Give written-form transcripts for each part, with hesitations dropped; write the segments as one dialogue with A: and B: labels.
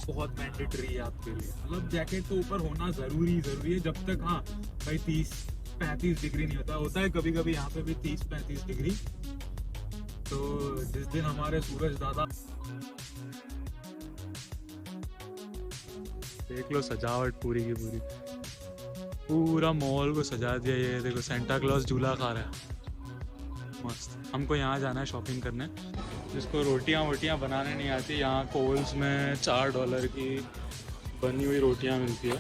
A: बहुत मैंडेटरी है आपके लिए। मतलब जैकेट तो ऊपर होना जरूरी है जब तक, हाँ भाई 30-35 डिग्री नहीं होता है कभी कभी यहाँ पे भी 30-35 डिग्री। तो जिस दिन हमारे सूरज दादा, देख लो सजावट पूरी की पूरी, पूरा मॉल को सजा दिया। ये देखो सेंटा क्लॉज झूला खा रहा है, मस्त। हमको यहाँ जाना है शॉपिंग करने। जिसको रोटियाँ वोटियाँ बनाने नहीं आती, यहाँ कोल्स में $4 की बनी हुई रोटियाँ मिलती है।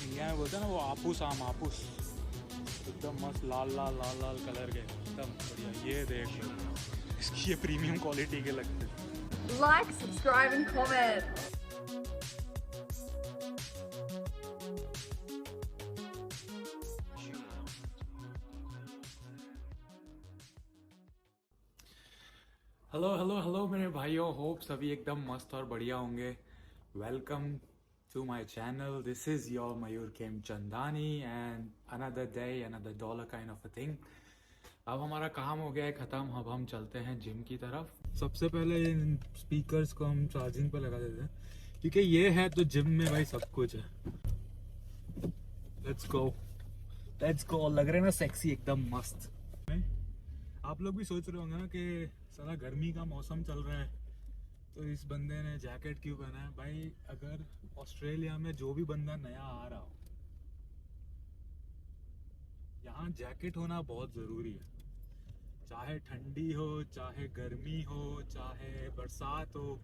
A: इंडिया में बोलते हैं ना वो आपूस, आम आपूस, एकदम मस्त लाल लाल लाल लाल कलर के, एकदम बढ़िया। ये देख लो, इसकी ये प्रीमियम क्वालिटी के लगते हैं।
B: Like, subscribe and comment.
A: Hello hello hello मेरे भाइयों, होप सभी एकदम मस्त और बढ़िया होंगे। Welcome to my channel, this is your Mayur Khemchandani and another day another dollar kind of a thing. अब हमारा काम हो गया है ख़त्म, अब हम चलते हैं जिम की तरफ। सबसे पहले इन स्पीकर्स को हम चार्जिंग पे लगा देते हैं, क्योंकि ये है तो जिम में भाई सब कुछ है। लेट्स गो लेट्स गो, लग रहे हैं ना सेक्सी, एकदम मस्त। आप लोग भी सोच रहे होंगे ना कि साला गर्मी का मौसम चल रहा है तो इस बंदे ने जैकेट क्यों पहना है। भाई अगर ऑस्ट्रेलिया में जो भी बंदा नया आ रहा हो, यहाँ जैकेट होना बहुत ज़रूरी है। चाहे ठंडी हो, चाहे गर्मी हो, चाहे बरसात हो,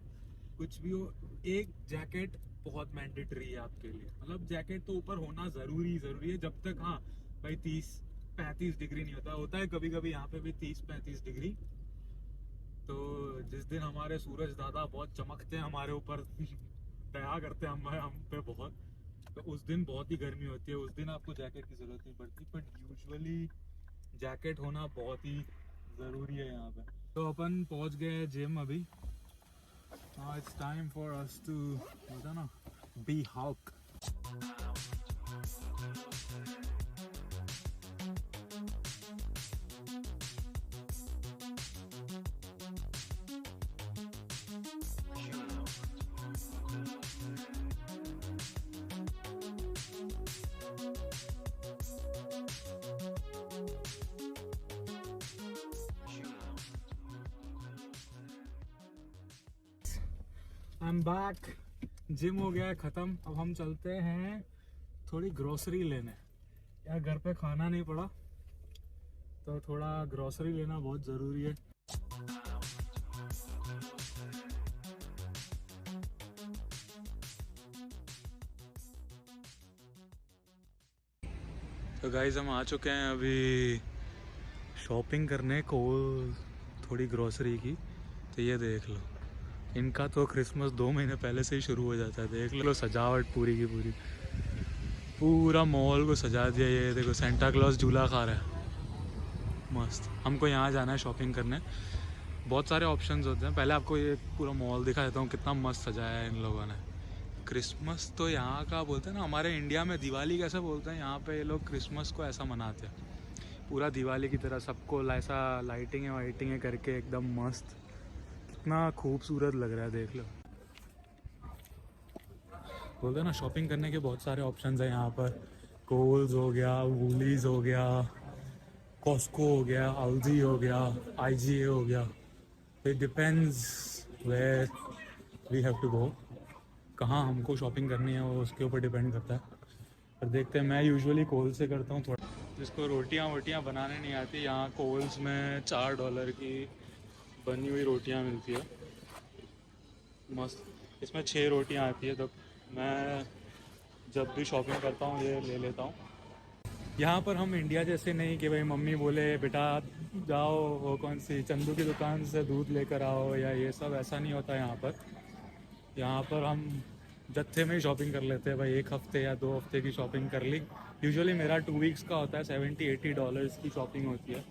A: कुछ भी हो, एक जैकेट बहुत मैंडेटरी है आपके लिए। मतलब जैकेट तो ऊपर होना ज़रूरी है जब तक, हाँ भाई 30-35 डिग्री नहीं होता है कभी कभी यहाँ पे भी 30-35 डिग्री। तो जिस दिन हमारे सूरज दादा बहुत चमकते हैं हमारे ऊपर दया करते हैं हम पे बहुत, तो उस दिन बहुत ही गर्मी होती है। उस दिन आपको जैकेट की जरूरत नहीं पड़ती, बट यूजुअली जैकेट होना बहुत ही ज़रूरी है यहाँ पे। तो अपन पहुँच गए जिम अभी। It's time for us to, बोलता ना, be hawk. I am back, gym हो गया है ख़त्म। अब हम चलते हैं थोड़ी ग्रोसरी लेने। यार घर पे खाना नहीं पड़ा तो थोड़ा ग्रोसरी लेना बहुत ज़रूरी है। तो गाइस हम आ चुके हैं अभी शॉपिंग करने को, थोड़ी ग्रोसरी की। तो ये देख लो, इनका तो क्रिसमस 2 महीने पहले से ही शुरू हो जाता है। देख लो सजावट पूरी की पूरी, पूरा मॉल को सजा दिया। ये देखो सेंटा क्लॉज झूला खा रहा है, मस्त। हमको यहाँ जाना है शॉपिंग करने। बहुत सारे ऑप्शंस होते हैं। पहले आपको ये पूरा मॉल दिखा देता हूँ, कितना मस्त सजाया है इन लोगों ने। क्रिसमस तो यहाँ का बोलते हैं ना, हमारे इंडिया में दिवाली कैसे बोलते हैं, यहाँ पे ये लोग क्रिसमस को ऐसा मनाते हैं, पूरा दिवाली की तरह सबको ऐसा लाइटिंग वाइटिंग करके एकदम मस्त। कितना खूबसूरत लग रहा है, देख लो। बोलते हैं ना, शॉपिंग करने के बहुत सारे ऑप्शंस हैं यहाँ पर। कोल्स हो गया, वूलीज हो गया, कॉस्को हो गया, अल्दी हो गया, आईजीए हो गया। It depends where we have to go, कहाँ हमको शॉपिंग करनी है वो उसके ऊपर डिपेंड करता है। पर देखते हैं, मैं यूजुअली कोल से करता हूँ थोड़ा। जिसको रोटियाँ वोटियाँ बनाने नहीं आती, यहाँ कोल्स में $4 की बनी हुई रोटियाँ मिलती है, मस्त। इसमें 6 रोटियाँ आती है। तो मैं जब भी शॉपिंग करता हूँ ये ले लेता हूँ। यहाँ पर हम इंडिया जैसे नहीं कि भाई मम्मी बोले बेटा जाओ वो कौन सी चंदू की दुकान से दूध लेकर आओ, या ये सब ऐसा नहीं होता यहाँ पर। यहाँ पर हम जत्थे में ही शॉपिंग कर लेते हैं भाई। 1 हफ्ते या 2 हफ्ते की शॉपिंग कर ली। यूजुअली मेरा 2 वीक्स का होता है, $70-80 की शॉपिंग होती है।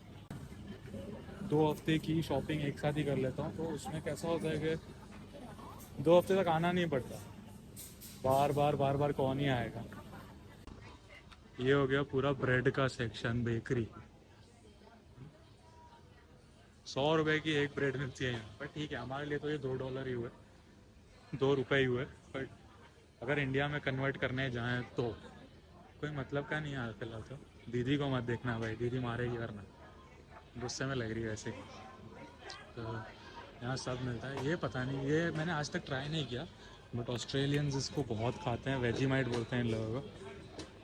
A: 2 हफ्ते की शॉपिंग एक साथ ही कर लेता हूँ। तो उसमें कैसा होता है कि 2 हफ्ते तक आना नहीं पड़ता, बार बार कौन ही आएगा। ये हो गया पूरा ब्रेड का सेक्शन, बेकरी। 100 रुपए की एक ब्रेड मिलती है यहाँ पर, ठीक है हमारे लिए तो ये $2 ही हुए। 2 रुपए ही हुए, बट अगर इंडिया में कन्वर्ट करने जाएं तो कोई मतलब का नहीं है फिलहाल। तो दीदी को मत देखना भाई, दीदी मारेगी वरना, गुस्से में लग रही है वैसे। तो यहाँ सब मिलता है, ये पता नहीं, ये मैंने आज तक ट्राई नहीं किया, बट ऑस्ट्रेलियंस इसको बहुत खाते हैं, वेजीमाइट बोलते हैं इन लोगों को।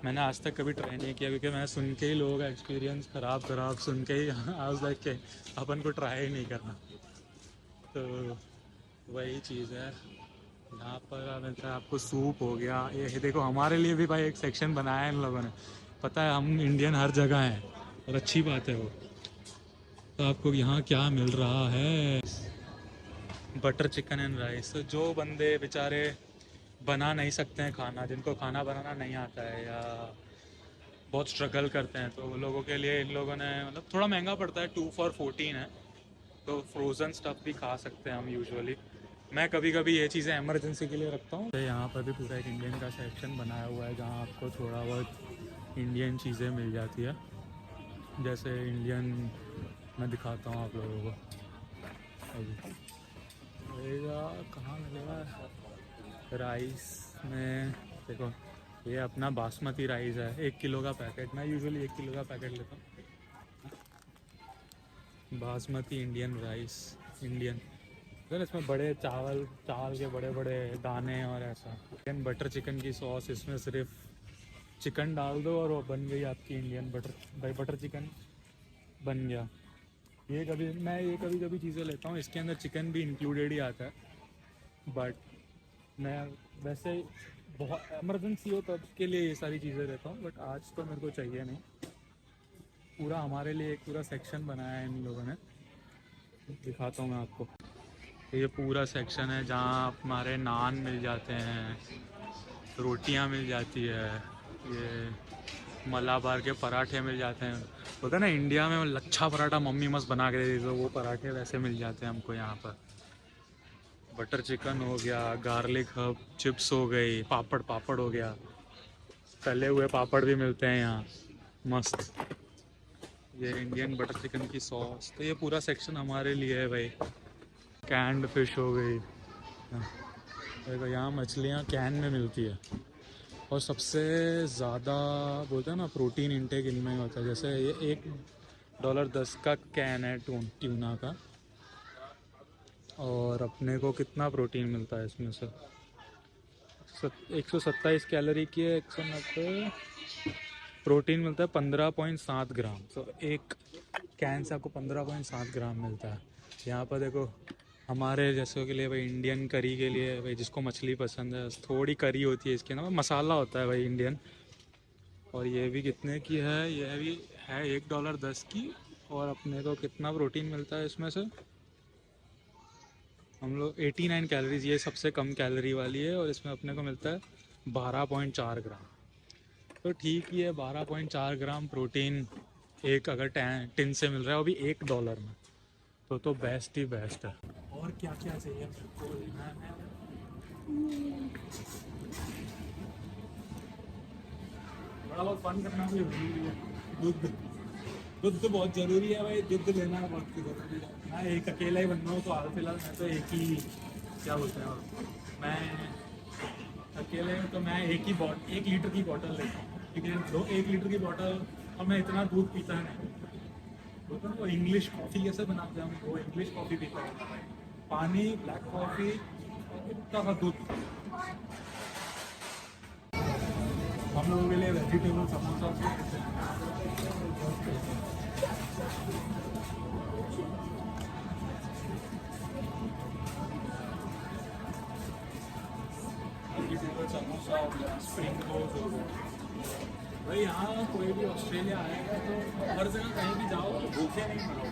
A: मैंने आज तक कभी ट्राई नहीं किया क्योंकि मैं सुन के ही लोगों का एक्सपीरियंस ख़राब सुन के ही आज लाइक के अपन को ट्राई ही नहीं करना। तो वही चीज़ है, यहाँ पर मिलता है आपको सूप हो गया। ये देखो हमारे लिए भी भाई एक सेक्शन बनाया है इन लोगों ने, पता है हम इंडियन हर जगह हैं और अच्छी बात है वो। तो आपको यहाँ क्या मिल रहा है, बटर चिकन एंड राइस। तो जो बंदे बेचारे बना नहीं सकते हैं खाना, जिनको खाना बनाना नहीं आता है या बहुत स्ट्रगल करते हैं, तो वो लोगों के लिए इन लोगों ने, मतलब थोड़ा महंगा पड़ता है, 2 for 14 है, तो फ्रोज़न स्टफ़ भी खा सकते हैं हम यूजुअली। मैं कभी कभी ये चीज़ें इमरजेंसी के लिए रखता हूँ। तो यहाँ पर भी पूरा एक इंडियन का सेक्शन बनाया हुआ है जहाँ आपको थोड़ा बहुत इंडियन चीज़ें मिल जाती है। जैसे इंडियन मैं दिखाता हूँ आप लोगों को, अभी कहाँ मिलेगा, राइस में देखो, ये अपना बासमती राइस है, 1 किलो का पैकेट। मैं यूजुअली 1 किलो का पैकेट लेता हूँ, बासमती इंडियन राइस, इंडियन। फिर इसमें बड़े चावल के बड़े बड़े दाने और ऐसा। चिकन बटर चिकन की सॉस, इसमें सिर्फ चिकन डाल दो और वो बन गई आपकी इंडियन बटर चिकन बन गया। ये कभी कभी चीज़ें लेता हूँ, इसके अंदर चिकन भी इंक्लूडेड ही आता है, बट मैं वैसे बहुत एमरजेंसी हो तब के लिए ये सारी चीज़ें लेता हूँ, बट आज तो मेरे को चाहिए नहीं। पूरा हमारे लिए एक पूरा सेक्शन बनाया है इन लोगों ने, दिखाता हूँ मैं आपको। ये पूरा सेक्शन है जहाँ हमारे नान मिल जाते हैं, रोटियाँ मिल जाती है, ये मलाबार के पराठे मिल जाते हैं। होता है ना इंडिया में लच्छा पराठा मम्मी मस्त बना के देती, तो वो पराठे वैसे मिल जाते हैं हमको यहाँ पर। बटर चिकन हो गया, गार्लिक हब चिप्स हो गई, पापड़ हो गया, तले हुए पापड़ भी मिलते हैं यहाँ मस्त। ये इंडियन बटर चिकन की सॉस। तो ये पूरा सेक्शन हमारे लिए है भाई। कैंड फिश हो गई, देखो यहाँ मछलियाँ कैन में मिलती है। और सबसे ज़्यादा बोलते हैं ना प्रोटीन इंटेक इनमें होता है। जैसे ये $1.10 का कैन है ट्यूना का, और अपने को कितना प्रोटीन मिलता है इसमें से, 127 कैलोरी की है, 190 प्रोटीन मिलता है, 15.7 ग्राम। तो एक कैन से आपको 15.7 ग्राम मिलता है। यहाँ पर देखो हमारे जैसों के लिए भाई, इंडियन करी के लिए भाई, जिसको मछली पसंद है, थोड़ी करी होती है इसके अंदर, मसाला होता है भाई इंडियन। और ये भी कितने की है, यह भी है $1.10 की, और अपने को कितना प्रोटीन मिलता है इसमें से, हम लोग 89 कैलोरीज, ये सबसे कम कैलोरी वाली है, और इसमें अपने को मिलता है 12.4 ग्राम। तो ठीक ही है, 12.4 ग्राम प्रोटीन एक अगर टिन से मिल रहा है, वो भी $1 में, तो बेस्ट ही बेस्ट है। और क्या क्या चाहिए मेरे को, बड़ा बहुत फन करना भी जरूरी है। दूध तो बहुत ज़रूरी है भाई, दूध लेना बहुत ज़रूरी है। मैं एक अकेला ही बन रहा हूँ, तो हाल फिलहाल मैं तो एक ही, क्या बोलते हैं, मैं अकेले हूँ, तो मैं एक लीटर की बॉटल लेता हूँ, क्योंकि 1 लीटर की बॉटल, और मैं इतना दूध पीता नहीं। बोलते हैं वो इंग्लिश कॉफ़ी कैसे बनाते हैं, हम वो इंग्लिश कॉफ़ी पीता हूँ, पानी, ब्लैक कॉफ़ी, इतना सा दूध। हम लोगों के लिए वेजिटेबल समोसा समोसा हो गया, स्प्रिंग रोल्स हो गया भाई। यहाँ कोई भी ऑस्ट्रेलिया आएगा तो हर जगह कहीं भी जाओ तो भूखे नहीं मरो।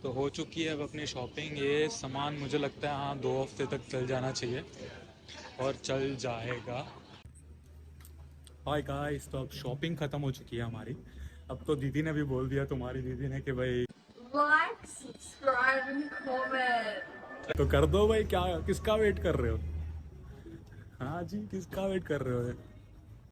A: तो हो चुकी है अब अपनी शॉपिंग। ये सामान मुझे लगता है हाँ 2 हफ्ते तक चल जाना चाहिए, और चल जाएगा। हाय गाइस, तो अब शॉपिंग ख़त्म हो चुकी है हमारी। अब तो दीदी ने भी बोल दिया, तुम्हारी दीदी ने, कि भाई
B: Like, subscribe, and comment.
A: तो कर दो भाई, क्या किसका वेट कर रहे हो? हाँ जी, किसका वेट कर रहे हो?